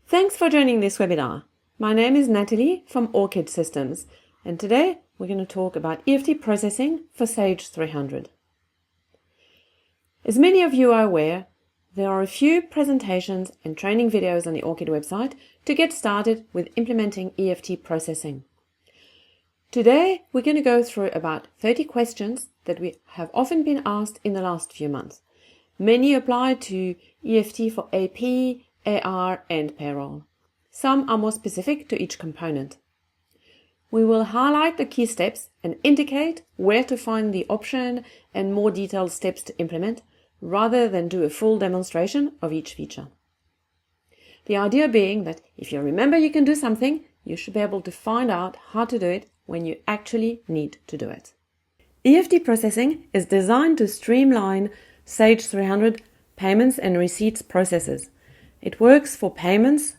Thanks for joining this webinar. My name is Natalie from Orchid Systems, and today we're going to talk about EFT processing for Sage 300. As many of you are aware, there are a few presentations and training videos on the Orchid website to get started with implementing EFT processing. Today we're going to go through about 30 questions that we have often been asked in the last few months. Many apply to EFT for AP, AR and payroll. Some are more specific to each component. We will highlight the key steps and indicate where to find the option and more detailed steps to implement, rather than do a full demonstration of each feature. The idea being that if you remember you can do something, you should be able to find out how to do it when you actually need to do it. EFT processing is designed to streamline Sage 300 payments and receipts processes. It works for payments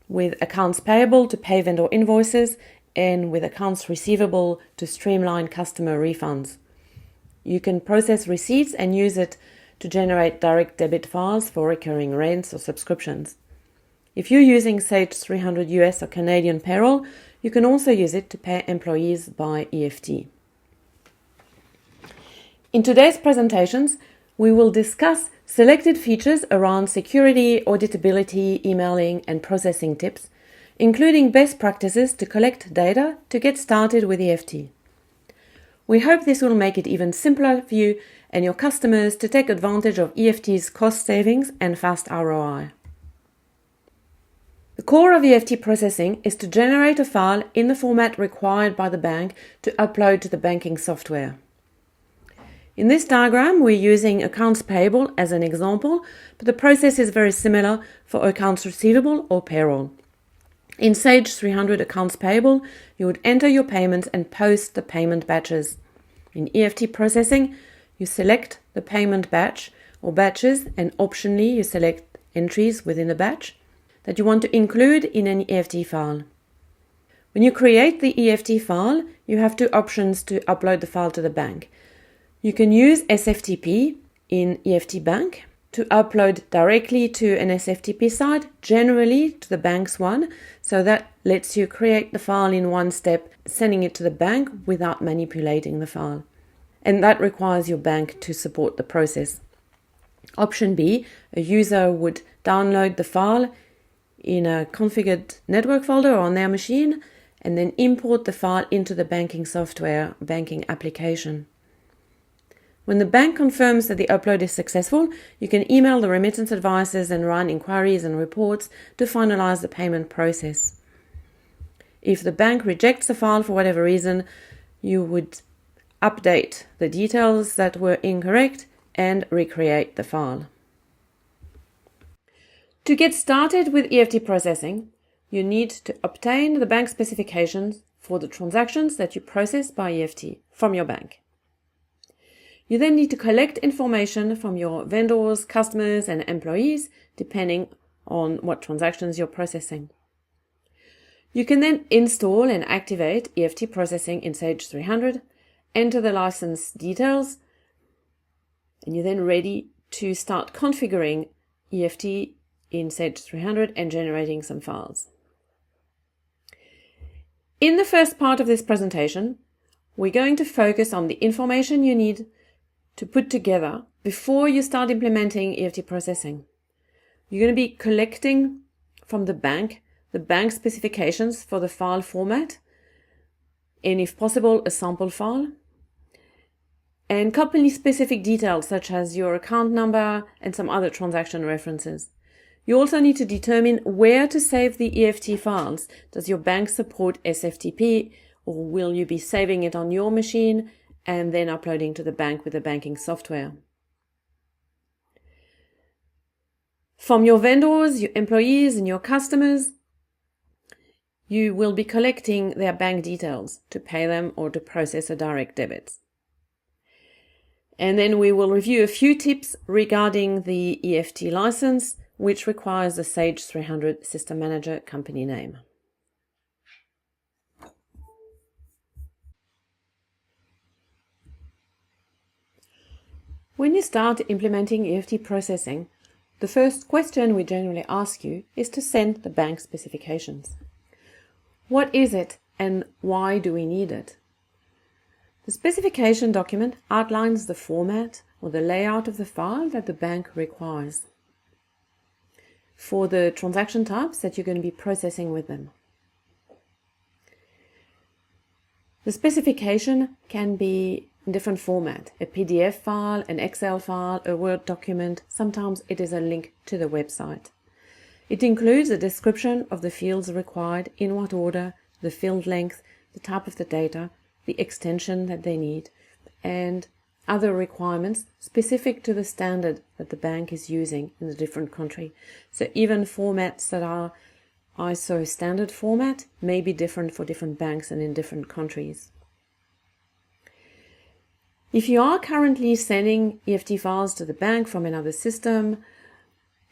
with accounts payable to pay vendor invoices and with accounts receivable to streamline customer refunds. You can process receipts and use it to generate direct debit files for recurring rents or subscriptions. If you're using Sage 300 US or Canadian payroll, you can also use it to pay employees by EFT. In today's presentations, we will discuss selected features around security, auditability, emailing, and processing tips, including best practices to collect data to get started with EFT. We hope this will make it even simpler for you and your customers to take advantage of EFT's cost savings and fast ROI. The core of EFT processing is to generate a file in the format required by the bank to upload to the banking software. In this diagram, we're using accounts payable as an example, but the process is very similar for accounts receivable or payroll. In Sage 300 accounts payable, you would enter your payments and post the payment batches. In EFT processing, you select the payment batch or batches, and optionally you select entries within the batch that you want to include in an EFT file. When you create the EFT file, you have two options to upload the file to the bank. You can use SFTP in EFT Bank to upload directly to an SFTP site, generally to the bank's one, so that lets you create the file in one step, sending it to the bank without manipulating the file. And that requires your bank to support the process. Option B, a user would download the file in a configured network folder on their machine and then import the file into the banking software, banking application. When the bank confirms that the upload is successful, you can email the remittance advisors and run inquiries and reports to finalize the payment process. If the bank rejects the file for whatever reason, you would update the details that were incorrect and recreate the file. To get started with EFT processing, you need to obtain the bank specifications for the transactions that you process by EFT from your bank. You then need to collect information from your vendors, customers, and employees, depending on what transactions you're processing. You can then install and activate EFT processing in Sage 300, enter the license details, and you're then ready to start configuring EFT in Sage 300 and generating some files. In the first part of this presentation, we're going to focus on the information you need to put together before you start implementing EFT processing. You're going to be collecting from the bank specifications for the file format, and if possible, a sample file, and company-specific details such as your account number and some other transaction references. You also need to determine where to save the EFT files. Does your bank support SFTP, or will you be saving it on your machine and then uploading to the bank with the banking software? From your vendors, your employees, and your customers, you will be collecting their bank details to pay them or to process a direct debit. And then we will review a few tips regarding the EFT license, which requires a Sage 300 System Manager company name. When you start implementing EFT processing, The first question we generally ask you is to send the bank specifications. What is it and why do we need it? The specification document outlines the format or the layout of the file that the bank requires for the transaction types that you're going to be processing with them. The specification can be in different format, a PDF file, an Excel file, a Word document. Sometimes it is a link to the website. It includes a description of the fields required, in what order, the field length, the type of the data, the extension that they need, and other requirements specific to the standard that the bank is using in the different country. So even formats that are ISO standard format may be different for different banks and in different countries. If you are currently sending EFT files to the bank from another system,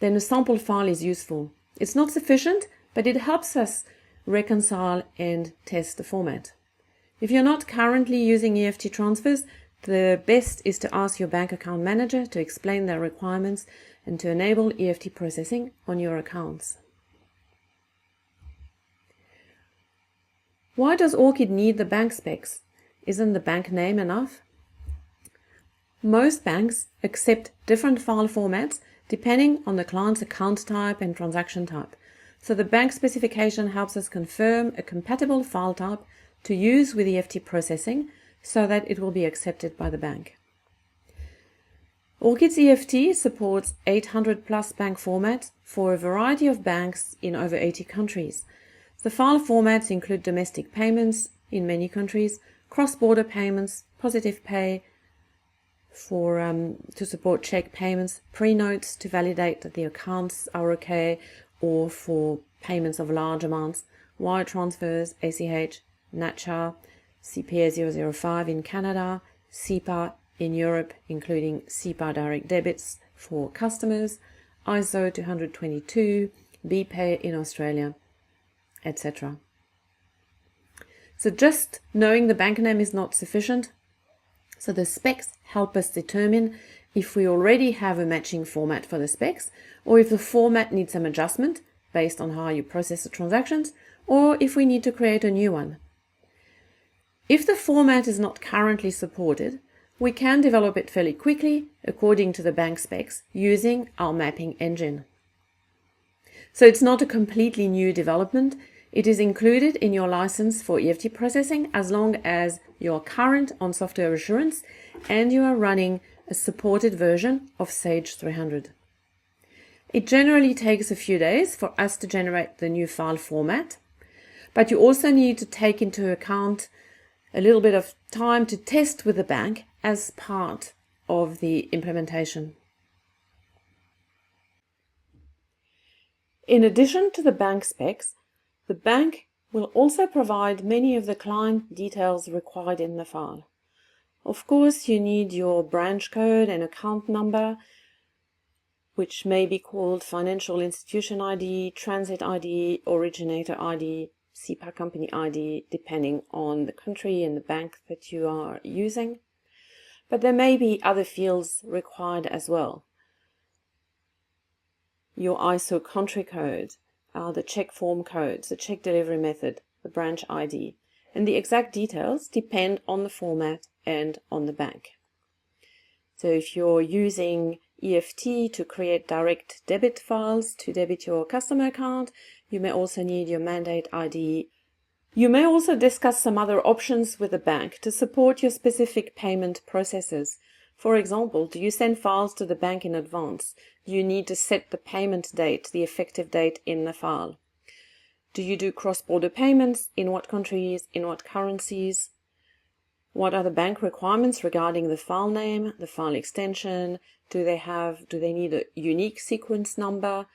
then a sample file is useful. It's not sufficient, but it helps us reconcile and test the format. If you're not currently using EFT transfers, the best is to ask your bank account manager to explain their requirements and to enable EFT processing on your accounts. Why does Orchid need the bank specs? Isn't the bank name enough? Most banks accept different file formats depending on the client's account type and transaction type. So the bank specification helps us confirm a compatible file type to use with EFT processing so that it will be accepted by the bank. Orchid's EFT supports 800 plus bank formats for a variety of banks in over 80 countries. The file formats include domestic payments in many countries, cross-border payments, positive pay to support check payments, pre-notes to validate that the accounts are okay, or for payments of large amounts, wire transfers, ACH, NACHA, CPA 005 in Canada, SEPA in Europe, including SEPA direct debits for customers, ISO 222, BPay in Australia, etc. So just knowing the bank name is not sufficient. So the specs help us determine if we already have a matching format for the specs, or if the format needs some adjustment based on how you process the transactions, or if we need to create a new one. If the format is not currently supported, we can develop it fairly quickly according to the bank specs using our mapping engine. So it's not a completely new development. It is included in your license for EFT processing as long as you're current on software assurance and you are running a supported version of Sage 300. It generally takes a few days for us to generate the new file format, but you also need to take into account a little bit of time to test with the bank as part of the implementation. In addition to the bank specs, the bank will also provide many of the client details required in the file. Of course, you need your branch code and account number, which may be called Financial Institution ID, Transit ID, Originator ID, SEPA Company ID, depending on the country and the bank that you are using. But there may be other fields required as well. Your ISO country code, the check form codes, the check delivery method, the branch ID, and the exact details depend on the format and on the bank. So if you're using EFT to create direct debit files to debit your customer account, you may also need your mandate ID. You may also discuss some other options with the bank to support your specific payment processes. For example, do you send files to the bank in advance? Do you need to set the payment date, the effective date in the file? Do you do cross-border payments? In what countries? In what currencies? What are the bank requirements regarding the file name, the file extension? Do they need a unique sequence number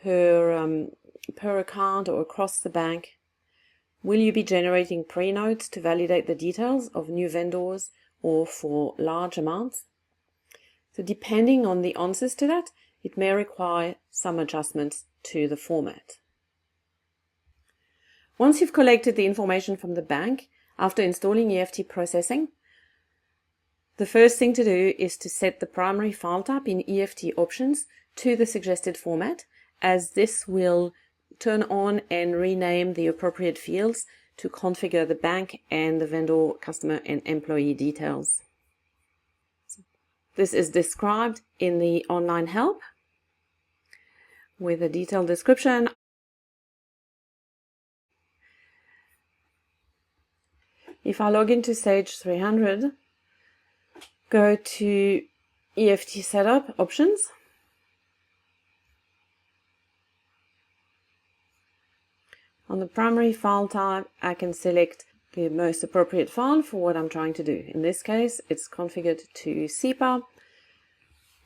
per account or across the bank? Will you be generating pre-notes to validate the details of new vendors or for large amounts? So depending on the answers to that, it may require some adjustments to the format. Once you've collected the information from the bank, after installing EFT processing, the first thing to do is to set the primary file type in EFT options to the suggested format, as this will turn on and rename the appropriate fields to configure the bank and the vendor, customer, and employee details. This is described in the online help with a detailed description. If I log into Sage 300, go to EFT Setup Options, on the primary file type, I can select the most appropriate file for what I'm trying to do. In this case, it's configured to SEPA,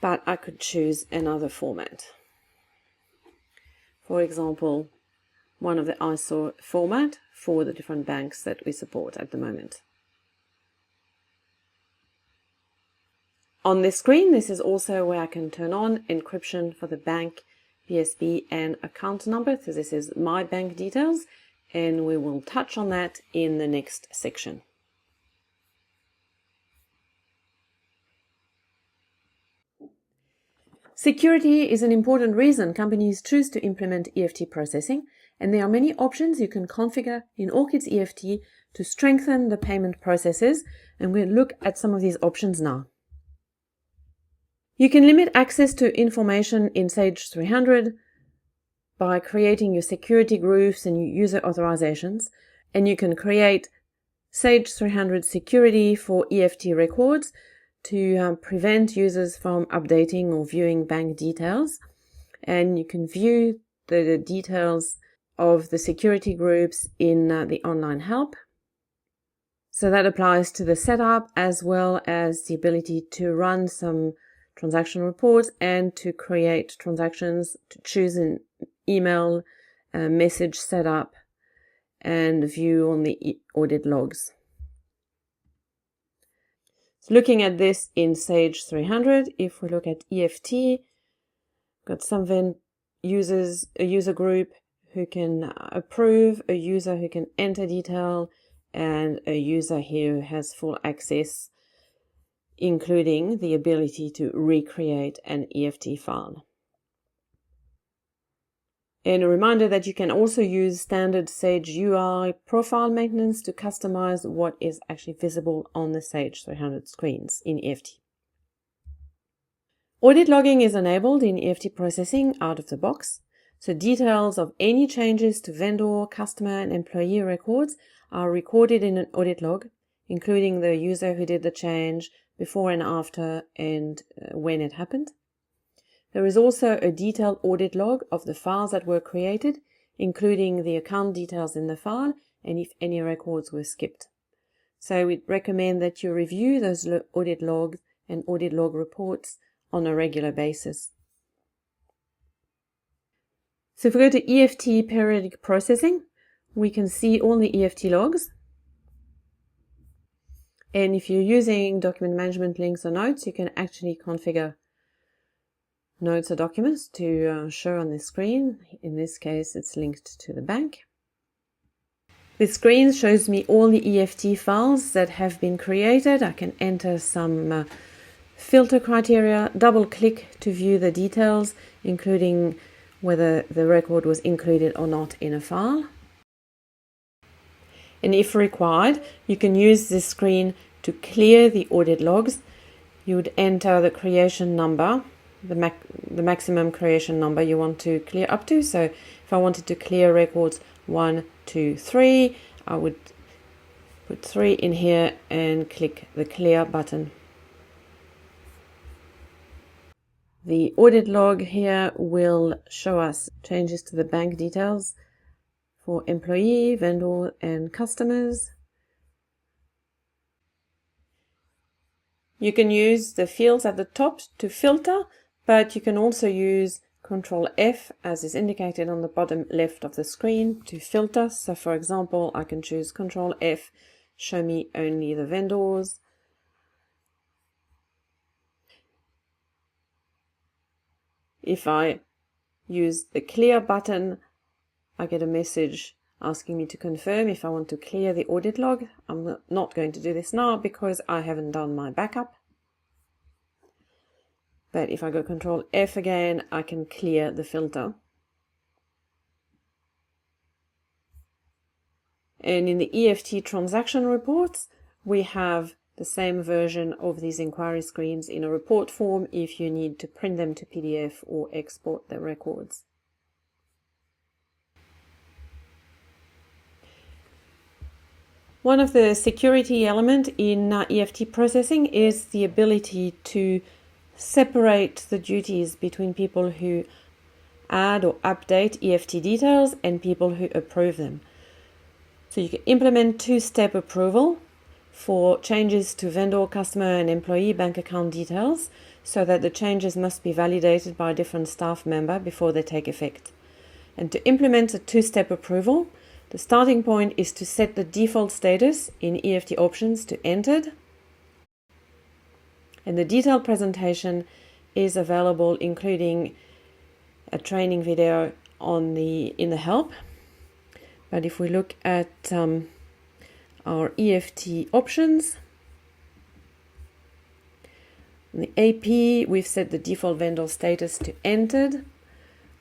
but I could choose another format. For example, one of the ISO format for the different banks that we support at the moment. On this screen, this is also where I can turn on encryption for the bank, PSB, and account number. So this is my bank details, and we will touch on that in the next section. Security is an important reason companies choose to implement EFT processing, and there are many options you can configure in Orchid's EFT to strengthen the payment processes, and we'll look at some of these options now. You can limit access to information in Sage 300 by creating your security groups and your user authorizations, and you can create Sage 300 security for EFT records to prevent users from updating or viewing bank details. And you can view the details of the security groups in the online help. So that applies to the setup as well as the ability to run some transaction reports and to create transactions, to choose an email message setup and view on the audit logs. So looking at this in Sage 300, if we look at EFT, got some users, a user group who can approve, a user who can enter detail, and a user here who has full access, including the ability to recreate an EFT file. And a reminder that you can also use standard Sage UI profile maintenance to customize what is actually visible on the Sage 300 screens in EFT. Audit logging is enabled in EFT processing out of the box, so details of any changes to vendor, customer, and employee records are recorded in an audit log, including the user who did the change, before and after, and when it happened. There is also a detailed audit log of the files that were created, including the account details in the file and if any records were skipped. So we recommend that you review those audit logs and audit log reports on a regular basis. So if we go to EFT Periodic Processing, we can see all the EFT logs. And if you're using document management links or notes, you can actually configure notes or documents to show on the screen. In this case, it's linked to the bank. This screen shows me all the EFT files that have been created. I can enter some filter criteria, double click to view the details, including whether the record was included or not in a file. And if required, you can use this screen to clear the audit logs. You would enter the creation number, the maximum creation number you want to clear up to. So if I wanted to clear records 1, 2, 3, I would put 3 in here and click the clear button. The audit log here will show us changes to the bank details for employee, vendor, and customers. You can use the fields at the top to filter, but you can also use Control F, as is indicated on the bottom left of the screen, to filter. So for example, I can choose Control F, show me only the vendors. If I use the clear button, I get a message asking me to confirm if I want to clear the audit log. I'm not going to do this now because I haven't done my backup. But if I go Control F again, I can clear the filter. And in the EFT transaction reports, we have the same version of these inquiry screens in a report form if you need to print them to PDF or export the records. One of the security elements in EFT processing is the ability to separate the duties between people who add or update EFT details and people who approve them. So you can implement two-step approval for changes to vendor, customer, and employee bank account details so that the changes must be validated by a different staff member before they take effect. And to implement a two-step approval, the starting point is to set the default status in EFT options to entered. And the detailed presentation is available, including a training video in the help. But if we look at our EFT options, in the AP, we've set the default vendor status to entered.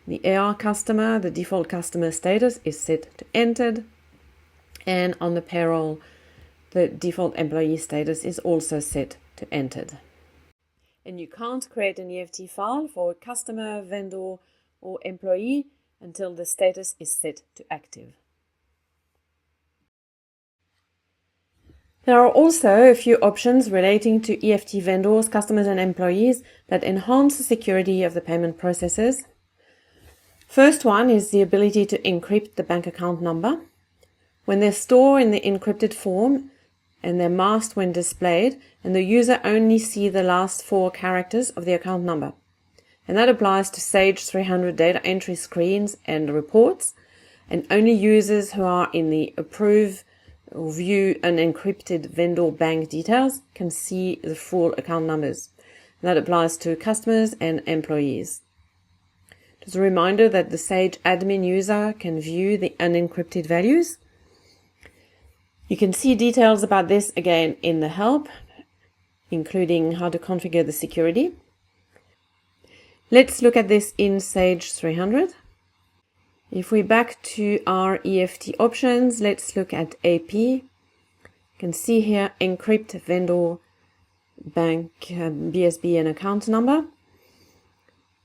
The AR customer, the default customer status is set to entered. And on the payroll, the default employee status is also set to entered. And you can't create an EFT file for a customer, vendor, or employee until the status is set to active. There are also a few options relating to EFT vendors, customers, and employees that enhance the security of the payment processes. First one is the ability to encrypt the bank account number. When they're stored in the encrypted form and they're masked when displayed, and the user only sees the last 4 characters of the account number. And that applies to Sage 300 data entry screens and reports, and only users who are in the approve or view unencrypted vendor bank details can see the full account numbers. And that applies to customers and employees. Just a reminder that the Sage admin user can view the unencrypted values. You can see details about this again in the help, including how to configure the security. Let's look at this in Sage 300. If we back to our EFT options, let's look at AP. You can see here encrypt vendor bank BSB and account number.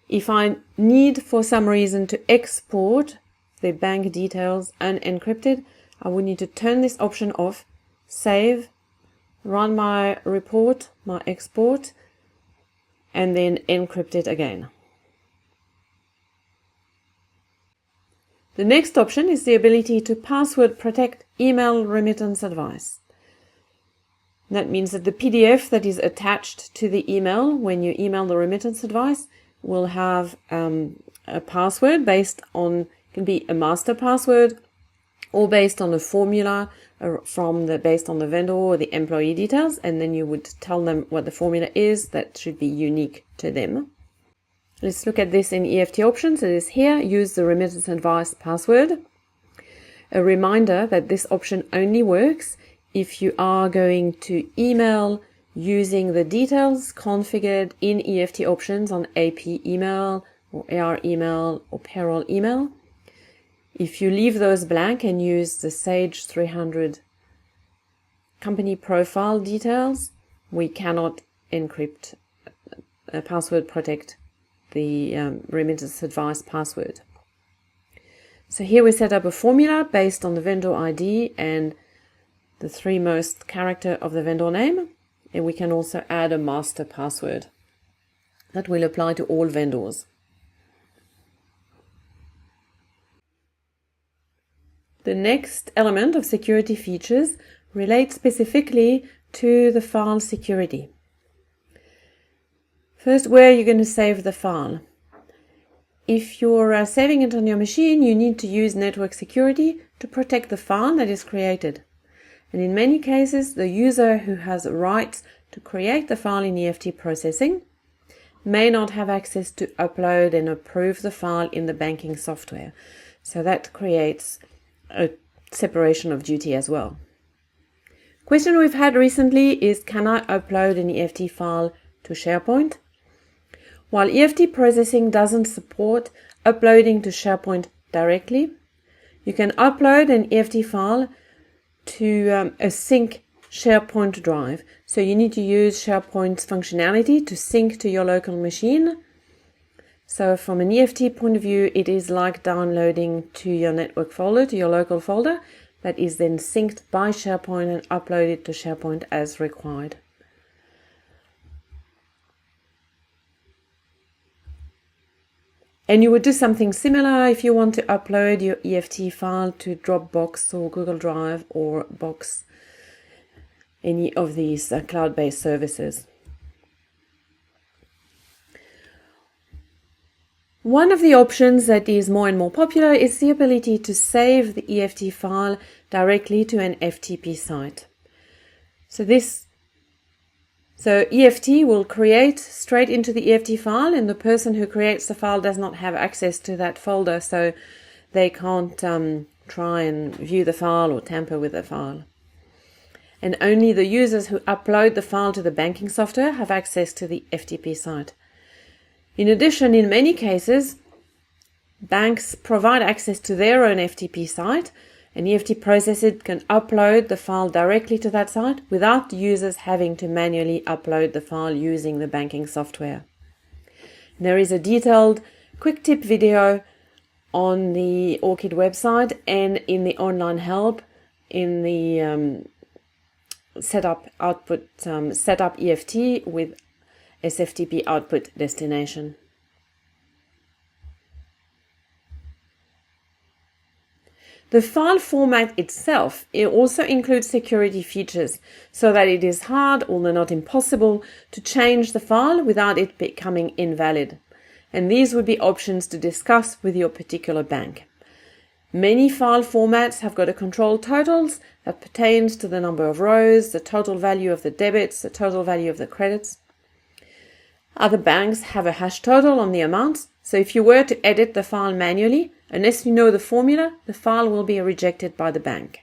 If I need for some reason to export the bank details unencrypted, I would need to turn this option off, save, run my report, my export, and then encrypt it again. The next option is the ability to password protect email remittance advice. That means that the PDF that is attached to the email when you email the remittance advice will have a password based on, can be a master password or based on a formula based on the vendor or the employee details, and then you would tell them what the formula is that should be unique to them. Let's look at this in EFT options. It is here, use the remittance advice password. A reminder that this option only works if you are going to email using the details configured in EFT options on AP email or AR email or payroll email. If you leave those blank and use the Sage 300 company profile details, we cannot encrypt, password protect the remittance advice password. So here we set up a formula based on the vendor ID and the 3 most character of the vendor name, and we can also add a master password that will apply to all vendors. The next element of security features relates specifically to the file security. First, where are you going to save the file? If you're saving it on your machine, you need to use network security to protect the file that is created. And in many cases, the user who has rights to create the file in EFT processing may not have access to upload and approve the file in the banking software. So that creates a separation of duty as well. Question we've had recently is, can I upload an EFT file to SharePoint? While EFT Processing doesn't support uploading to SharePoint directly, you can upload an EFT file to a sync SharePoint drive. So you need to use SharePoint's functionality to sync to your local machine. So from an EFT point of view, it is like downloading to your network folder, to your local folder, that is then synced by SharePoint and uploaded to SharePoint as required. And you would do something similar if you want to upload your EFT file to Dropbox or Google Drive or Box, any of these cloud-based services. One of the options that is more and more popular is the ability to save the EFT file directly to an FTP site. So EFT will create straight into the EFT file, and the person who creates the file does not have access to that folder, so they can't try and view the file or tamper with the file. And only the users who upload the file to the banking software have access to the FTP site. In addition, in many cases, banks provide access to their own FTP site, and EFT Processing can upload the file directly to that site without users having to manually upload the file using the banking software. There is a detailed quick tip video on the Orchid website and in the online help in the setup EFT with SFTP output destination. The file format itself, it also includes security features so that it is hard, although not impossible, to change the file without it becoming invalid. And these would be options to discuss with your particular bank. Many file formats have got a control totals that pertains to the number of rows, the total value of the debits, the total value of the credits. Other banks have a hash total on the amounts, so if you were to edit the file manually, unless you know the formula, the file will be rejected by the bank.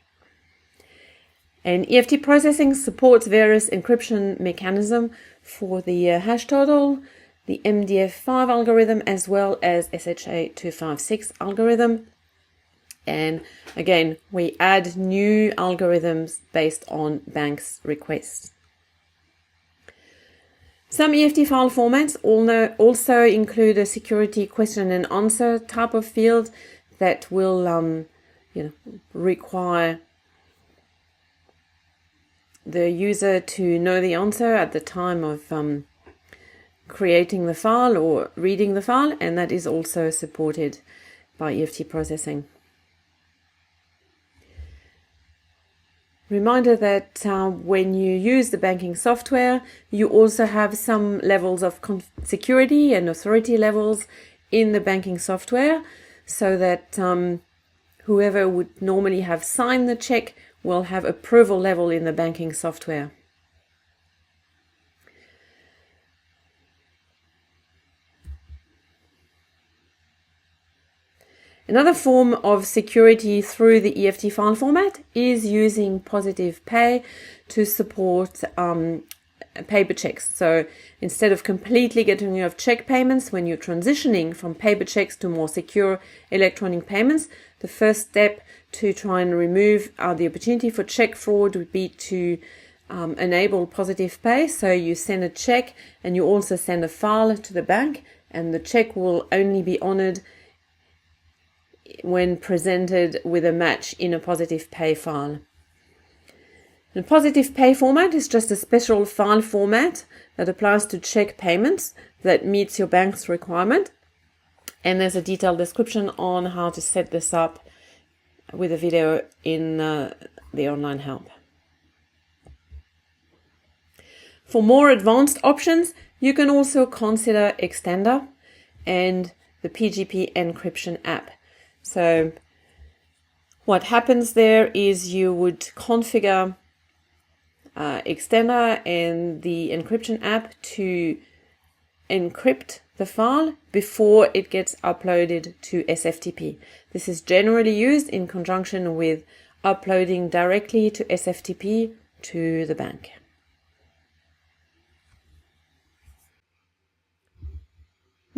And EFT Processing supports various encryption mechanisms for the hash total, the MDF5 algorithm, as well as SHA-256 algorithm. And again, we add new algorithms based on banks' requests. Some EFT file formats also include a security question and answer type of field that will require the user to know the answer at the time of creating the file or reading the file, and that is also supported by EFT Processing. Reminder that when you use the banking software, you also have some levels of security and authority levels in the banking software, so that whoever would normally have signed the check will have approval level in the banking software. Another form of security through the EFT file format is using Positive Pay to support paper checks. So instead of completely getting rid of check payments, when you're transitioning from paper checks to more secure electronic payments, the first step to try and remove the opportunity for check fraud would be to enable Positive Pay. So you send a check and you also send a file to the bank, and the check will only be honored when presented with a match in a Positive Pay file. The Positive Pay format is just a special file format that applies to check payments that meets your bank's requirement. And there's a detailed description on how to set this up with a video in the online help. For more advanced options, you can also consider Extender and the PGP encryption app. So what happens there is you would configure Extender and the encryption app to encrypt the file before it gets uploaded to SFTP. This is generally used in conjunction with uploading directly to SFTP to the bank.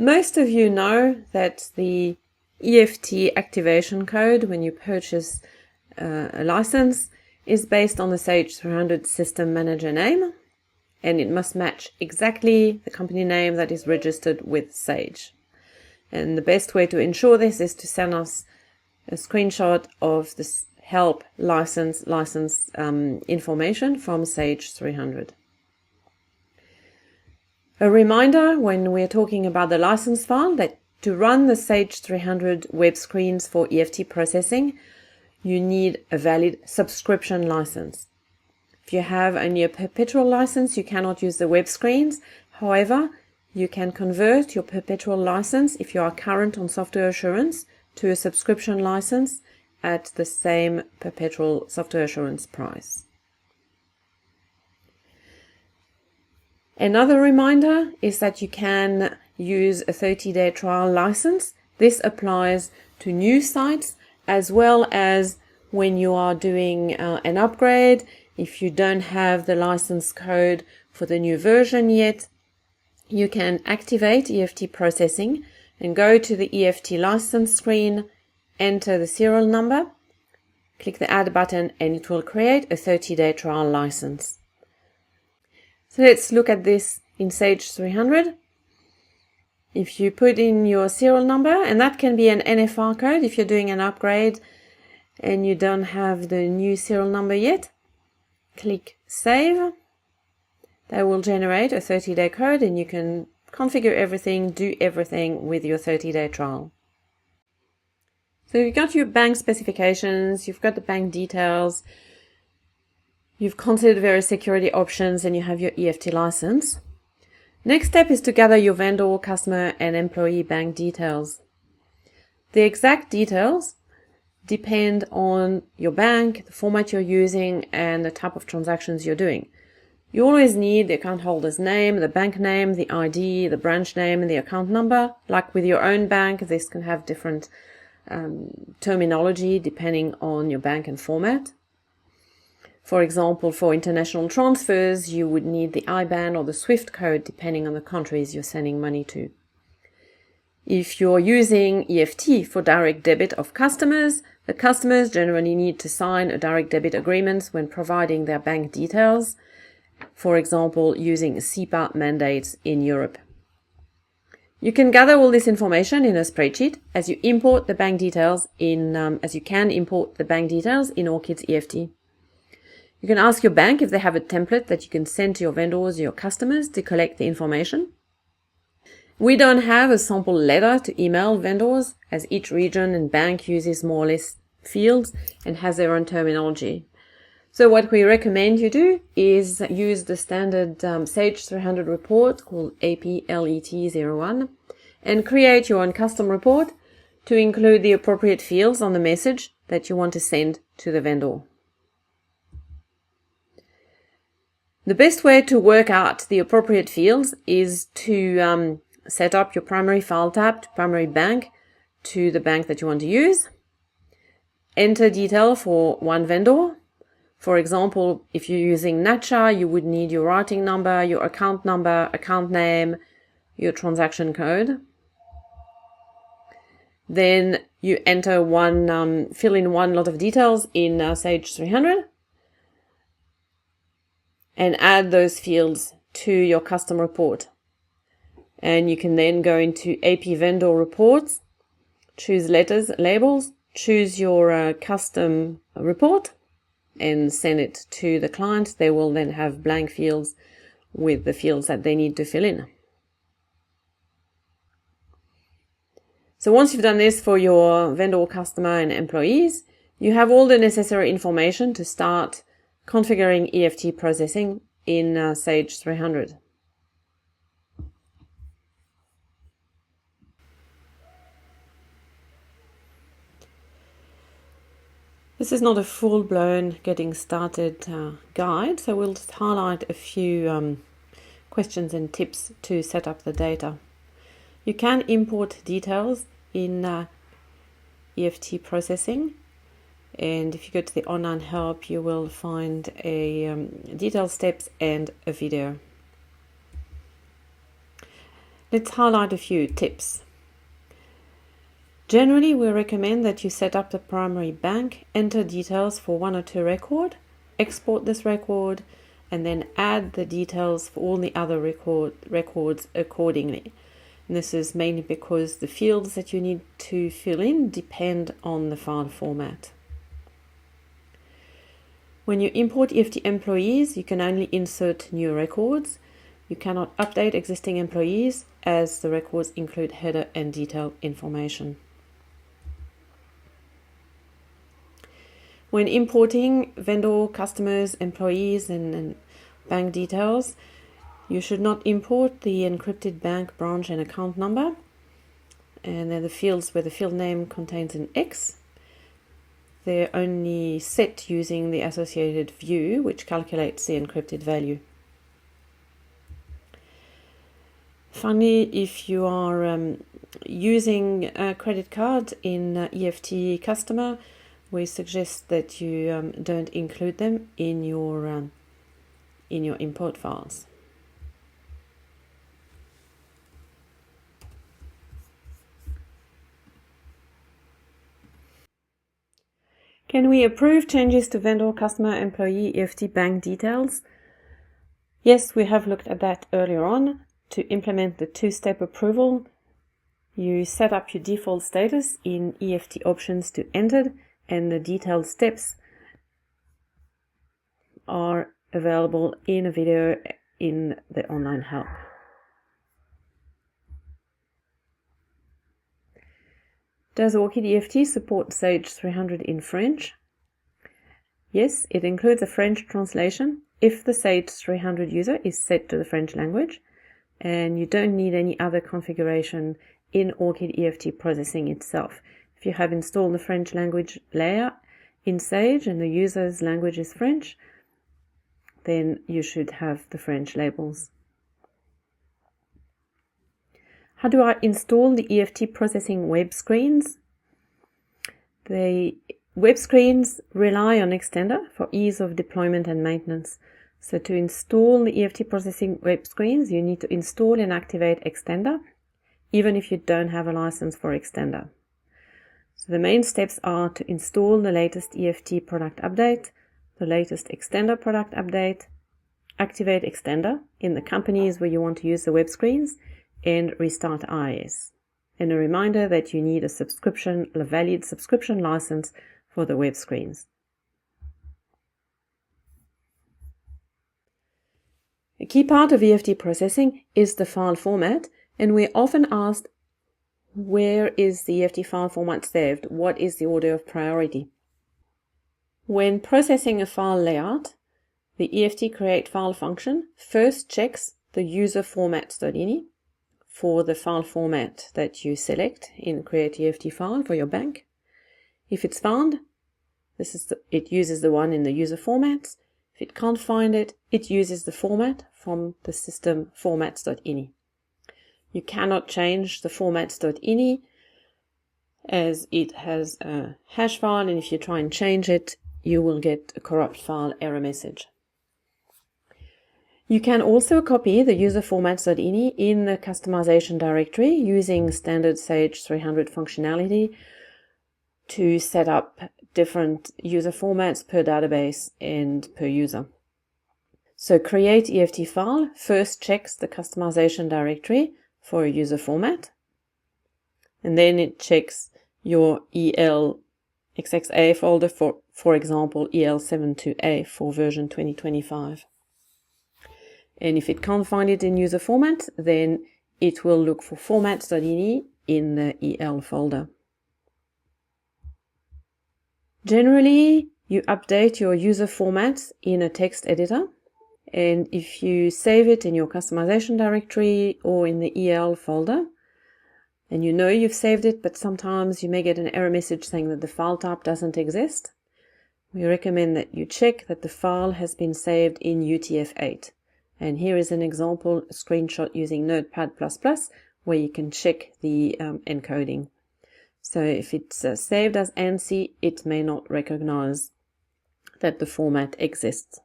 Most of you know that the EFT activation code when you purchase a license is based on the Sage 300 system manager name, and it must match exactly the company name that is registered with Sage. And the best way to ensure this is to send us a screenshot of this help license information from Sage 300. A reminder when we're talking about the license file that to run the Sage 300 web screens for EFT processing, you need a valid subscription license. If you have only a perpetual license, you cannot use the web screens. However, you can convert your perpetual license if you are current on software assurance to a subscription license at the same perpetual software assurance price. Another reminder is that you can use a 30-day trial license. This applies to new sites as well as when you are doing an upgrade. If you don't have the license code for the new version yet, you can activate EFT Processing and go to the EFT license screen, enter the serial number, click the Add button, and it will create a 30-day trial license. So let's look at this in Sage 300. If you put in your serial number, and that can be an NFR code if you're doing an upgrade and you don't have the new serial number yet, click Save. That will generate a 30-day code and you can configure everything, do everything with your 30-day trial. So you've got your bank specifications, you've got the bank details, you've considered various security options, and you have your EFT license. Next step is to gather your vendor, customer, and employee bank details. The exact details depend on your bank, the format you're using, and the type of transactions you're doing. You always need the account holder's name, the bank name, the ID, the branch name, and the account number. Like with your own bank, this can have different terminology depending on your bank and format. For example, for international transfers, you would need the IBAN or the SWIFT code depending on the countries you're sending money to. If you're using EFT for direct debit of customers, the customers generally need to sign a direct debit agreement when providing their bank details, for example, using SEPA mandates in Europe. You can gather all this information in a spreadsheet as you import the bank details in Orchid's EFT. You can ask your bank if they have a template that you can send to your vendors or your customers to collect the information. We don't have a sample letter to email vendors, as each region and bank uses more or less fields and has their own terminology. So what we recommend you do is use the standard Sage 300 report called APLET01 and create your own custom report to include the appropriate fields on the message that you want to send to the vendor. The best way to work out the appropriate fields is to set up your primary file tab to primary bank to the bank that you want to use. Enter detail for one vendor. For example, if you're using NACHA, you would need your routing number, your account number, account name, your transaction code. Then you enter fill in one lot of details in Sage 300 and add those fields to your custom report. And you can then go into AP vendor reports, choose letters, labels, choose your custom report, and send it to the client. They will then have blank fields with the fields that they need to fill in. So once you've done this for your vendor, customer, and employees, you have all the necessary information to start configuring EFT processing in Sage 300. This is not a full-blown getting started guide, so we'll just highlight a few questions and tips to set up the data. You can import details in EFT processing, and if you go to the online help, you will find a detailed steps and a video. Let's highlight a few tips. Generally, we recommend that you set up the primary bank, enter details for one or two records, export this record, and then add the details for all the other records accordingly. And this is mainly because the fields that you need to fill in depend on the file format. When you import EFT employees, you can only insert new records. You cannot update existing employees as the records include header and detail information. When importing vendor, customers, employees, and bank details, you should not import the encrypted bank branch and account number, and then the fields where the field name contains an X. They're only set using the associated view, which calculates the encrypted value. Finally, if you are using a credit card in EFT Customer, we suggest that you don't include them in your import files. Can we approve changes to vendor, customer, employee, EFT bank details? Yes, we have looked at that earlier on. To implement the two-step approval, you set up your default status in EFT options to entered, and the detailed steps are available in a video in the online help. Does Orchid EFT support Sage 300 in French? Yes, it includes a French translation if the Sage 300 user is set to the French language, and you don't need any other configuration in Orchid EFT Processing itself. If you have installed the French language layer in Sage and the user's language is French, then you should have the French labels. How do I install the EFT Processing web screens? The web screens rely on Extender for ease of deployment and maintenance. So to install the EFT Processing web screens, you need to install and activate Extender, even if you don't have a license for Extender. So the main steps are to install the latest EFT product update, the latest Extender product update, activate Extender in the companies where you want to use the web screens, and restart IIS. And a reminder that you need a valid subscription license for the web screens. A key part of EFT processing is the file format, and we're often asked, where is the EFT file format saved? What is the order of priority? When processing a file layout, the EFT create file function first checks the user formats.ini for the file format that you select in create EFT file for your bank. If it's found, it uses the one in the user formats. If it can't find it, it uses the format from the system formats.ini. You cannot change the formats.ini as it has a hash file, and if you try and change it, you will get a corrupt file error message. You can also copy the user formats.ini in the customization directory using standard Sage 300 functionality to set up different user formats per database and per user. So create EFT file first checks the customization directory for a user format, and then it checks your ELXXA folder for example, EL72A for version 2025. And if it can't find it in user format, then it will look for formats.ini in the EL folder. Generally, you update your user formats in a text editor, and if you save it in your customization directory or in the EL folder, and you know you've saved it, but sometimes you may get an error message saying that the file type doesn't exist, we recommend that you check that the file has been saved in UTF-8. And here is an example, a screenshot using Notepad++, where you can check the encoding. So if it's saved as ANSI, it may not recognize that the format exists.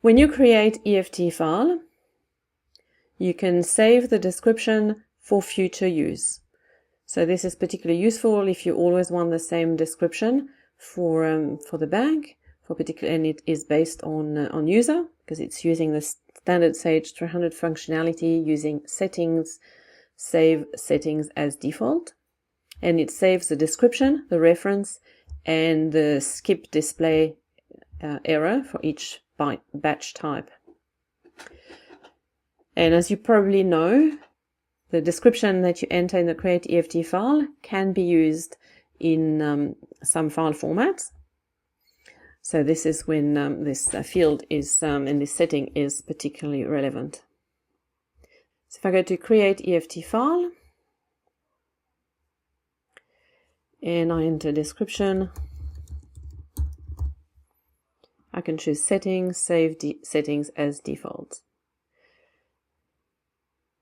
When you create EFT file, you can save the description for future use. So this is particularly useful if you always want the same description for the bank, and it is based on user, because it's using the standard Sage 300 functionality using settings, save settings as default, and it saves the description, the reference, and the skip display error for each batch type. And as you probably know, the description that you enter in the create EFT file can be used in some file formats. So this is when this field is and this setting is particularly relevant. So if I go to create EFT file and I enter description, I can choose settings, save settings as default.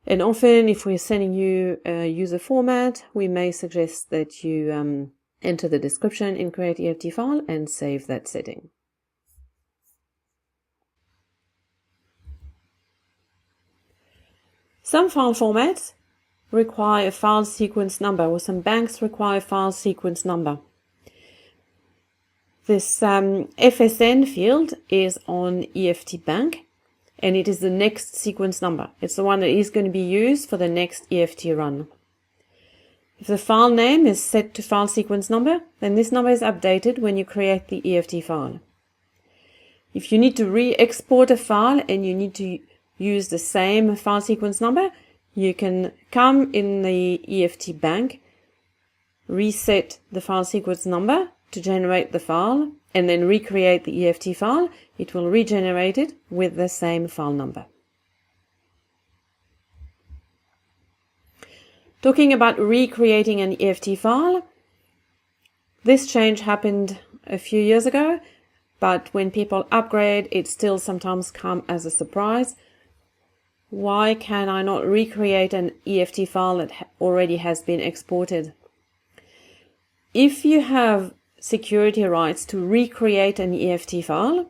And often if we're sending you a user format, we may suggest that you enter the description in create EFT file and save that setting. Some file formats require a file sequence number, or some banks require file sequence number. This FSN field is on EFT Bank, and it is the next sequence number. It's the one that is going to be used for the next EFT run. If the file name is set to file sequence number, then this number is updated when you create the EFT file. If you need to re-export a file and you need to use the same file sequence number, you can come in the EFT Bank, reset the file sequence number to generate the file, and then recreate the EFT file. It will regenerate it with the same file number. Talking about recreating an EFT file, this change happened a few years ago, but when people upgrade, it still sometimes comes as a surprise. Why can I not recreate an EFT file that already has been exported? If you have security rights to recreate an EFT file,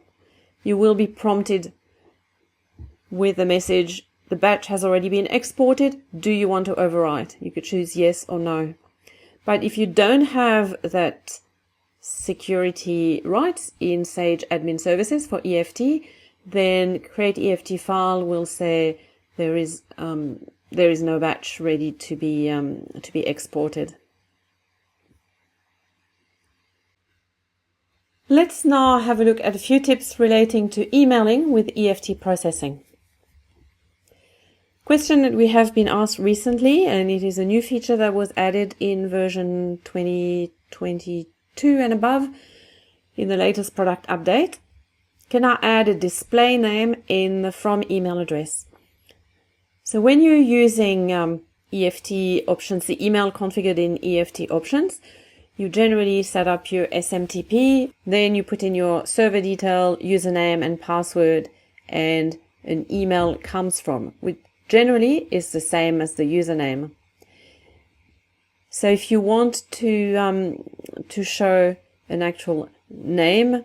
you will be prompted with the message, the batch has already been exported, do you want to overwrite? You could choose yes or no. But if you don't have that security rights in Sage Admin Services for EFT, then create EFT file will say there is no batch ready to be exported. Let's now have a look at a few tips relating to emailing with EFT processing. Question that we have been asked recently, and it is a new feature that was added in version 2022 and above in the latest product update. Can I add a display name in the from email address? So when you're using EFT options, the email configured in EFT options, you generally set up your SMTP, then you put in your server detail, username and password, and an email comes from, which generally is the same as the username. So if you want to show an actual name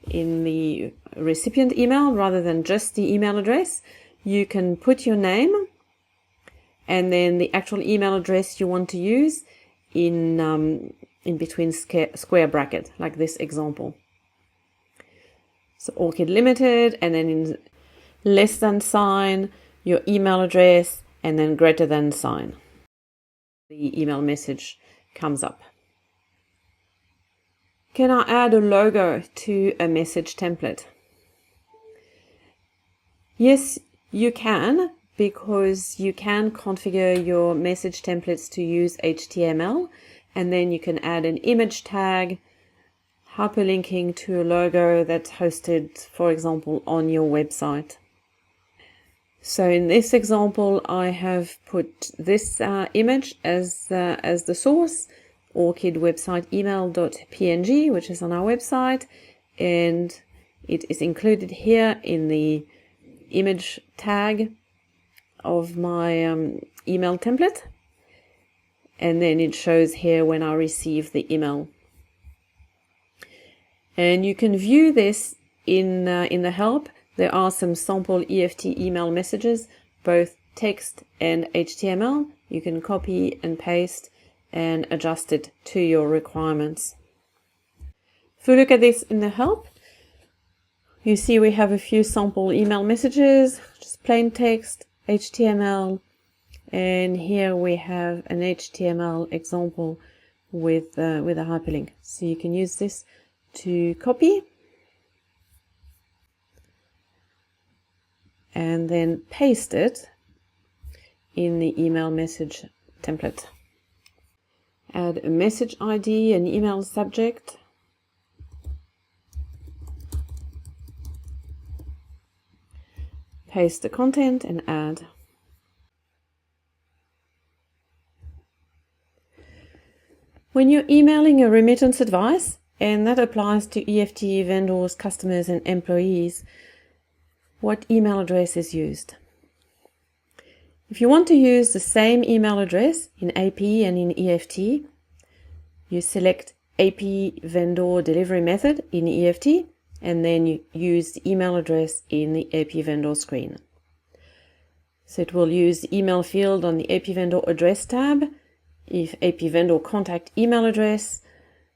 in the recipient email rather than just the email address, you can put your name and then the actual email address you want to use in between square bracket, like this example. So Orchid Limited, and then in less than sign, your email address, and then greater than sign. The email message comes up. Can I add a logo to a message template? Yes, you can, because you can configure your message templates to use HTML, and then you can add an image tag, hyperlinking to a logo that's hosted, for example, on your website. So in this example, I have put this image as the source, Orchid website email.png, which is on our website, and it is included here in the image tag of my email template, and then it shows here when I receive the email. And you can view this in the help there are some sample EFT email messages, both text and HTML. You can copy and paste and adjust it to your requirements. If we look at this in the help, you see we have a few sample email messages, just plain text, HTML, and here we have an HTML example with a hyperlink. So you can use this to copy and then paste it in the email message template. Add a message ID, an email subject, paste the content and add. When you're emailing a remittance advice, and that applies to EFT vendors, customers and employees, what email address is used? If you want to use the same email address in AP and in EFT, you select AP vendor delivery method in EFT, and then you use the email address in the AP vendor screen. So it will use the email field on the AP vendor address tab. If AP vendor contact email address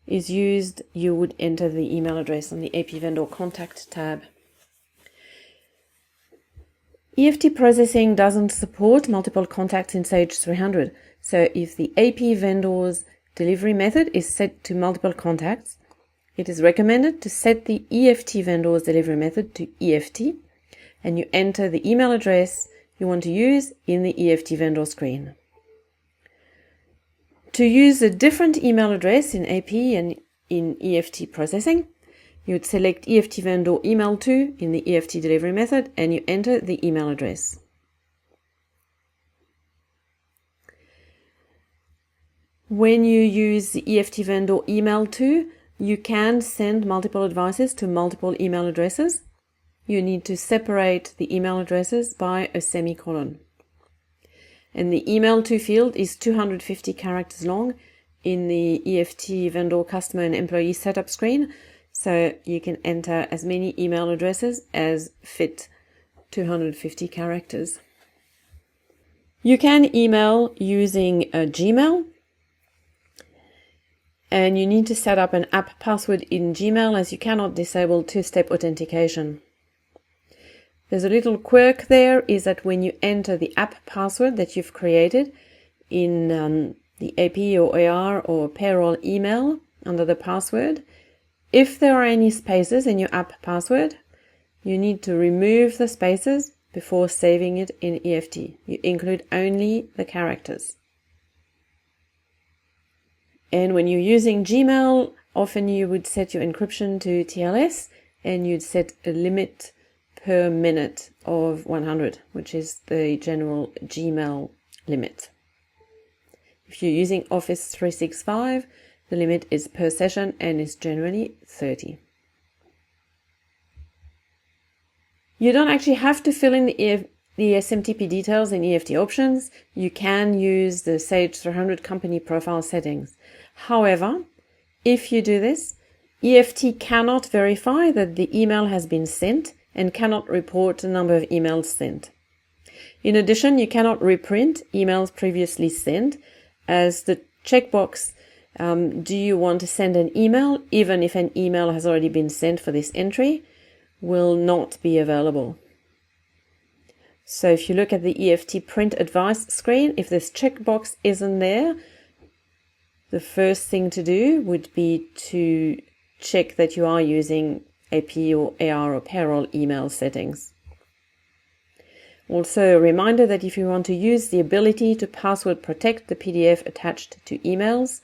is used, you would enter the email address on the AP vendor contact tab. EFT Processing doesn't support multiple contacts in Sage 300. So if the AP vendor's delivery method is set to multiple contacts, it is recommended to set the EFT vendor's delivery method to EFT, and you enter the email address you want to use in the EFT vendor screen. To use a different email address in AP and in EFT Processing, you would select EFT vendor email to in the EFT delivery method, and you enter the email address. When you use the EFT vendor email to, you can send multiple advices to multiple email addresses. You need to separate the email addresses by a semicolon. And the email to field is 250 characters long in the EFT vendor customer and employee setup screen. So you can enter as many email addresses as fit 250 characters. You can email using a Gmail, and you need to set up an app password in Gmail as you cannot disable two-step authentication. There's a little quirk there, is that when you enter the app password that you've created in the AP or AR or payroll email under the password, if there are any spaces in your app password, you need to remove the spaces before saving it in EFT. You include only the characters. And when you're using Gmail, often you would set your encryption to TLS, and you'd set a limit per minute of 100, which is the general Gmail limit. If you're using Office 365, the limit is per session and is generally 30. You don't actually have to fill in the SMTP details in EFT options. You can use the Sage 300 company profile settings. However, if you do this, EFT cannot verify that the email has been sent and cannot report the number of emails sent. In addition, you cannot reprint emails previously sent, as the checkbox do you want to send an email, even if an email has already been sent for this entry, will not be available. So if you look at the EFT print advice screen, if this checkbox isn't there, the first thing to do would be to check that you are using AP or AR or payroll email settings. Also, a reminder that if you want to use the ability to password protect the PDF attached to emails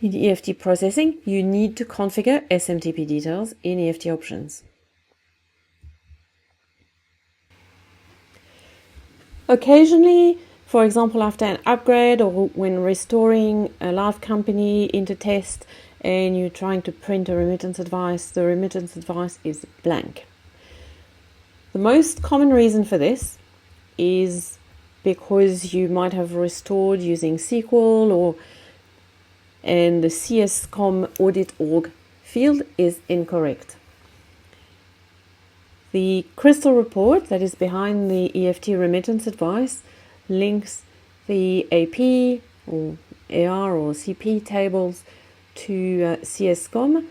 in EFT Processing, you need to configure SMTP details in EFT options. Occasionally, for example, after an upgrade or when restoring a live company into test and you're trying to print a remittance advice, the remittance advice is blank. The most common reason for this is because you might have restored using SQL and the CSCOM audit org field is incorrect. The crystal report that is behind the EFT remittance advice links the AP or AR or CP tables to CSCOM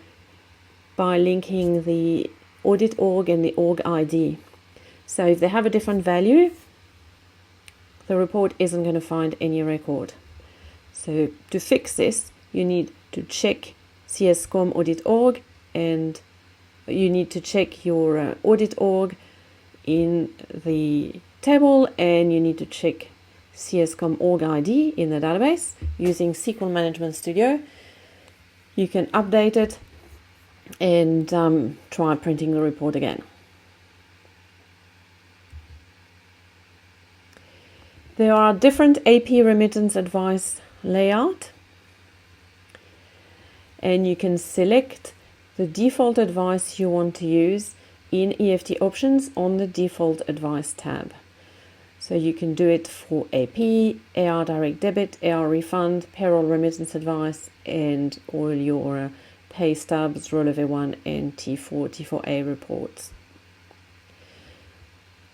by linking the audit org and the org ID. So if they have a different value, the report isn't going to find any record. So to fix this, you need to check CSCOM audit org, and you need to check your audit org in the table, and you need to check CSCOM org ID in the database using SQL Management Studio. You can update it and try printing the report again. There are different AP remittance advice layout, and you can select the default advice you want to use in EFT options on the default advice tab. So you can do it for AP, AR direct debit, AR refund, payroll remittance advice, and all your pay stubs, rollover 1 and T4, T4A reports.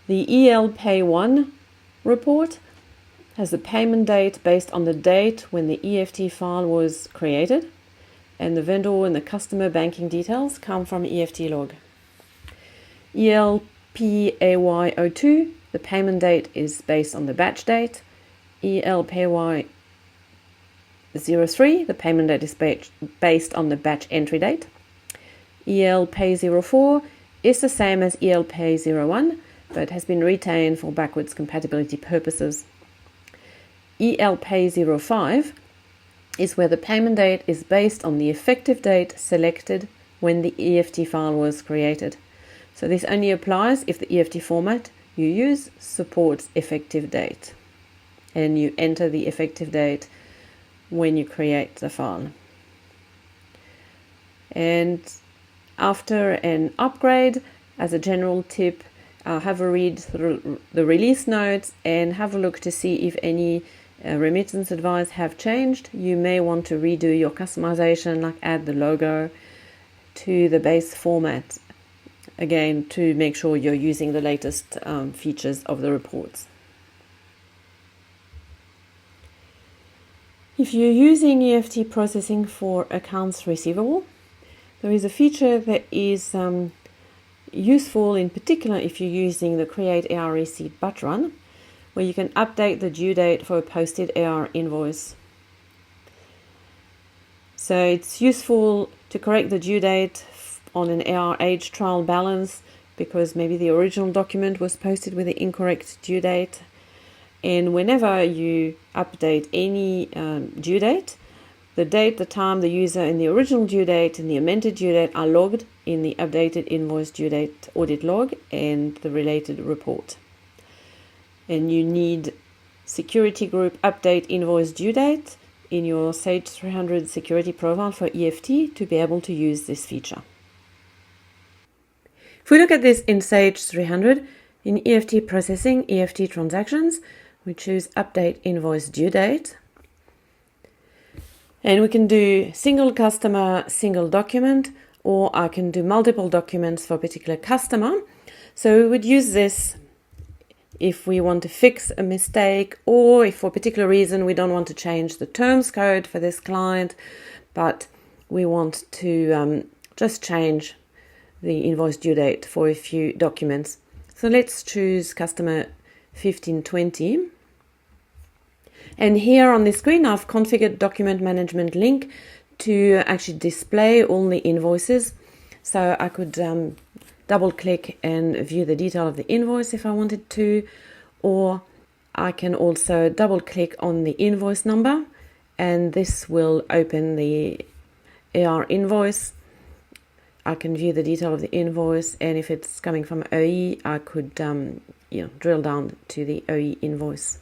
The EL Pay 1 report has the payment date based on the date when the EFT file was created, and the vendor and the customer banking details come from EFT log. ELPAY02, the payment date is based on the batch date. ELPAY03, the payment date is based on the batch entry date. ELPay04 is the same as ELPay01, but has been retained for backwards compatibility purposes. ELPay05 is where the payment date is based on the effective date selected when the EFT file was created. So this only applies if the EFT format you use supports effective date, and you enter the effective date when you create the file. And after an upgrade, as a general tip, have a read through the release notes and have a look to see if any remittance advice have changed. You may want to redo your customization, like add the logo to the base format, again to make sure you're using the latest features of the reports. If you're using EFT processing for accounts receivable, there is a feature that is useful in particular if you're using the Create AR Receipt but run, where you can update the due date for a posted AR invoice. So it's useful to correct the due date on an AR age trial balance because maybe the original document was posted with the incorrect due date. And whenever you update any due date, the date, the time, the user, and the original due date and the amended due date are logged in the updated invoice due date audit log and the related report. And you need security group update invoice due date in your Sage 300 security profile for EFT to be able to use this feature. If we look at this in Sage 300, in EFT Processing, EFT Transactions, we choose Update Invoice Due Date. And we can do single customer, single document, or I can do multiple documents for a particular customer. So we would use this if we want to fix a mistake, or if for a particular reason we don't want to change the terms code for this client, but we want to just change the invoice due date for a few documents. So let's choose customer 1520. And here on the screen, I've configured document management link to actually display all the invoices. So I could double click and view the detail of the invoice if I wanted to, or I can also double click on the invoice number, and this will open the AR invoice. I can view the detail of the invoice, and if it's coming from OE, I could drill down to the OE invoice.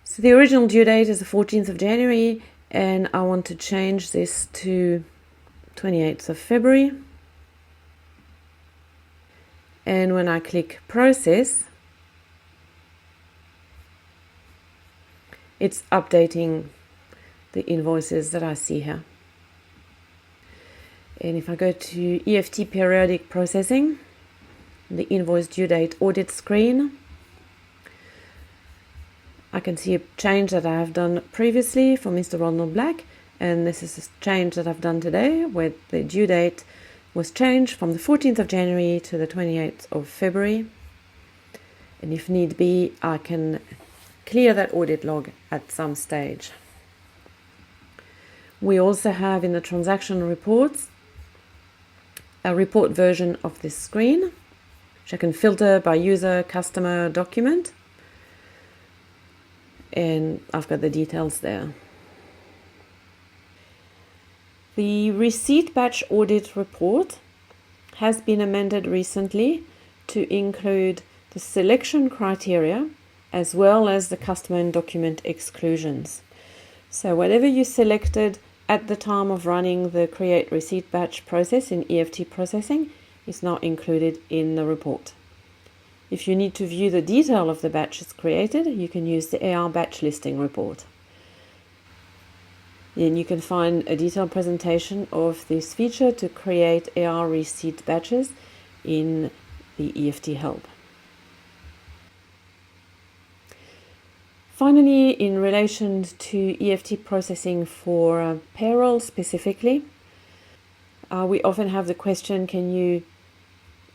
So the original due date is the 14th of January, and I want to change this to 28th of February. And when I click Process, it's updating the invoices that I see here. And if I go to EFT Periodic Processing, the invoice due date audit screen, I can see a change that I have done previously for Mr. Ronald Black, and this is a change that I've done today where the due date was changed from the 14th of January to the 28th of February. And if need be, I can clear that audit log at some stage. We also have in the transaction reports a report version of this screen, which I can filter by user, customer, document, and I've got the details there. The receipt batch audit report has been amended recently to include the selection criteria as well as the customer and document exclusions. So whatever you selected at the time of running the create receipt batch process in EFT Processing is now included in the report. If you need to view the detail of the batches created, you can use the AR batch listing report. Then you can find a detailed presentation of this feature to create AR receipt batches in the EFT help. Finally, in relation to EFT processing for payroll specifically, we often have the question, can you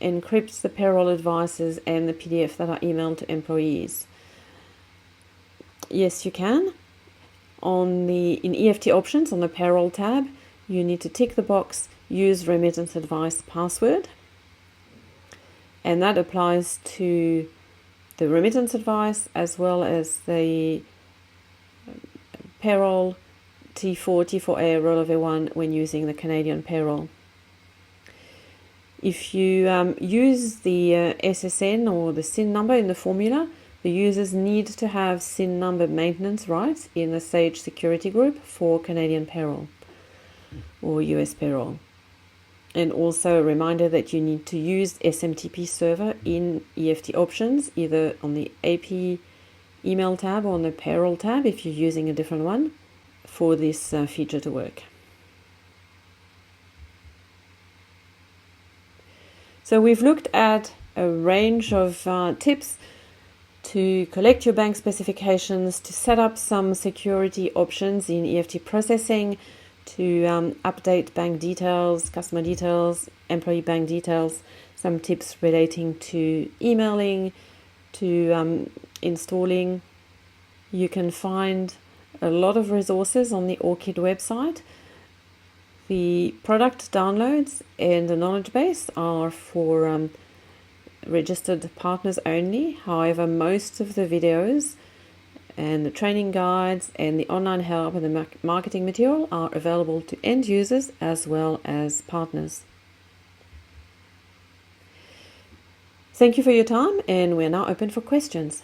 encrypt the payroll advices and the PDF that are emailed to employees? Yes, you can. In EFT options on the payroll tab, you need to tick the box use remittance advice password, and that applies to the remittance advice as well as the payroll T4, T4A rollover one when using the Canadian payroll. If you use the SSN or the SIN number in the formula, the users need to have SIN number maintenance rights in the Sage security group for Canadian payroll or US payroll. And also a reminder that you need to use SMTP server in EFT options, either on the AP email tab or on the payroll tab if you're using a different one, for this feature to work. So we've looked at a range of tips to collect your bank specifications, to set up some security options in EFT processing, to update bank details, customer details, employee bank details, some tips relating to emailing, to installing. You can find a lot of resources on the Orchid website. The product downloads and the knowledge base are for registered partners only. However, most of the videos and the training guides and the online help and the marketing material are available to end users as well as partners. Thank you for your time, and we're now open for questions.